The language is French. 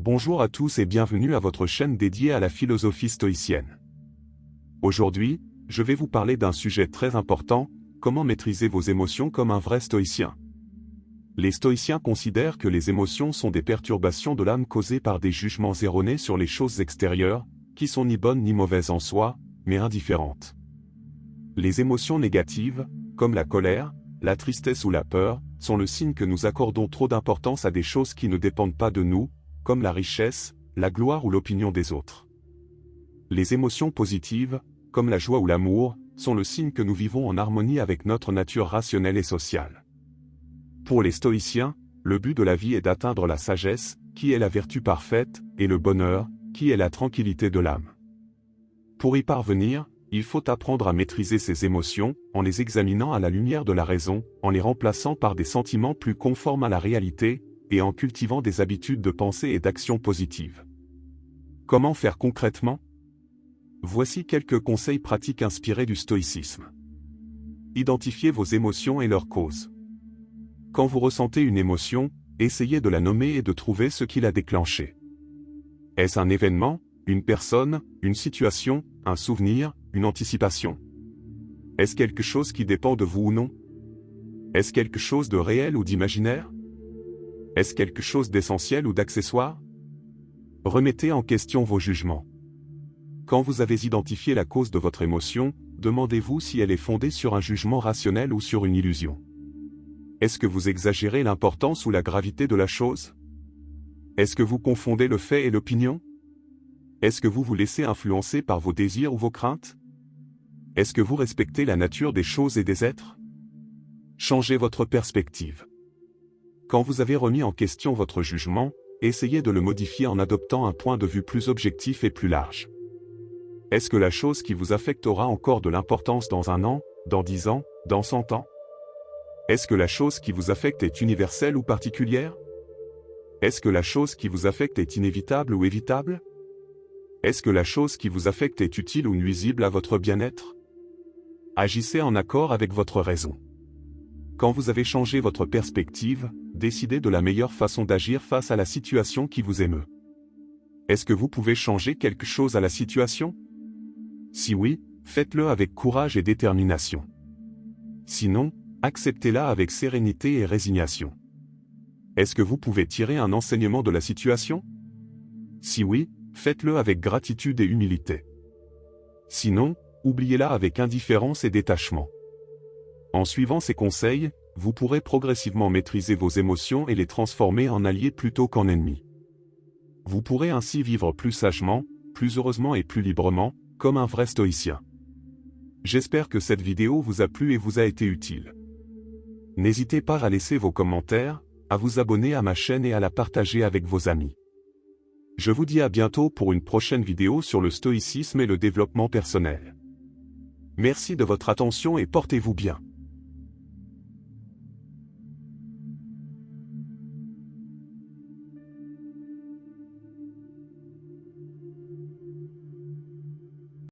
Bonjour à tous et bienvenue à votre chaîne dédiée à la philosophie stoïcienne. Aujourd'hui, je vais vous parler d'un sujet très important, comment maîtriser vos émotions comme un vrai stoïcien. Les stoïciens considèrent que les émotions sont des perturbations de l'âme causées par des jugements erronés sur les choses extérieures, qui sont ni bonnes ni mauvaises en soi, mais indifférentes. Les émotions négatives, comme la colère, la tristesse ou la peur, sont le signe que nous accordons trop d'importance à des choses qui ne dépendent pas de nous, comme la richesse, la gloire ou l'opinion des autres. Les émotions positives, comme la joie ou l'amour, sont le signe que nous vivons en harmonie avec notre nature rationnelle et sociale. Pour les stoïciens, le but de la vie est d'atteindre la sagesse, qui est la vertu parfaite, et le bonheur, qui est la tranquillité de l'âme. Pour y parvenir, il faut apprendre à maîtriser ces émotions, en les examinant à la lumière de la raison, en les remplaçant par des sentiments plus conformes à la réalité, et en cultivant des habitudes de pensée et d'action positives. Comment faire concrètement? Voici quelques conseils pratiques inspirés du stoïcisme. Identifiez vos émotions et leurs causes. Quand vous ressentez une émotion, essayez de la nommer et de trouver ce qui l'a déclenchée. Est-ce un événement, une personne, une situation, un souvenir, une anticipation? Est-ce quelque chose qui dépend de vous ou non? Est-ce quelque chose de réel ou d'imaginaire? Est-ce quelque chose d'essentiel ou d'accessoire? Remettez en question vos jugements. Quand vous avez identifié la cause de votre émotion, demandez-vous si elle est fondée sur un jugement rationnel ou sur une illusion. Est-ce que vous exagérez l'importance ou la gravité de la chose? Est-ce que vous confondez le fait et l'opinion? Est-ce que vous vous laissez influencer par vos désirs ou vos craintes? Est-ce que vous respectez la nature des choses et des êtres? Changez votre perspective. Quand vous avez remis en question votre jugement, essayez de le modifier en adoptant un point de vue plus objectif et plus large. Est-ce que la chose qui vous affecte aura encore de l'importance dans 1 an, dans 10 ans, dans 100 ans? Est-ce que la chose qui vous affecte est universelle ou particulière? Est-ce que la chose qui vous affecte est inévitable ou évitable? Est-ce que la chose qui vous affecte est utile ou nuisible à votre bien-être? Agissez en accord avec votre raison. Quand vous avez changé votre perspective, décidez de la meilleure façon d'agir face à la situation qui vous émeut. Est-ce que vous pouvez changer quelque chose à la situation? Si oui, faites-le avec courage et détermination. Sinon, acceptez-la avec sérénité et résignation. Est-ce que vous pouvez tirer un enseignement de la situation? Si oui, faites-le avec gratitude et humilité. Sinon, oubliez-la avec indifférence et détachement. En suivant ces conseils, vous pourrez progressivement maîtriser vos émotions et les transformer en alliés plutôt qu'en ennemis. Vous pourrez ainsi vivre plus sagement, plus heureusement et plus librement, comme un vrai stoïcien. J'espère que cette vidéo vous a plu et vous a été utile. N'hésitez pas à laisser vos commentaires, à vous abonner à ma chaîne et à la partager avec vos amis. Je vous dis à bientôt pour une prochaine vidéo sur le stoïcisme et le développement personnel. Merci de votre attention et portez-vous bien.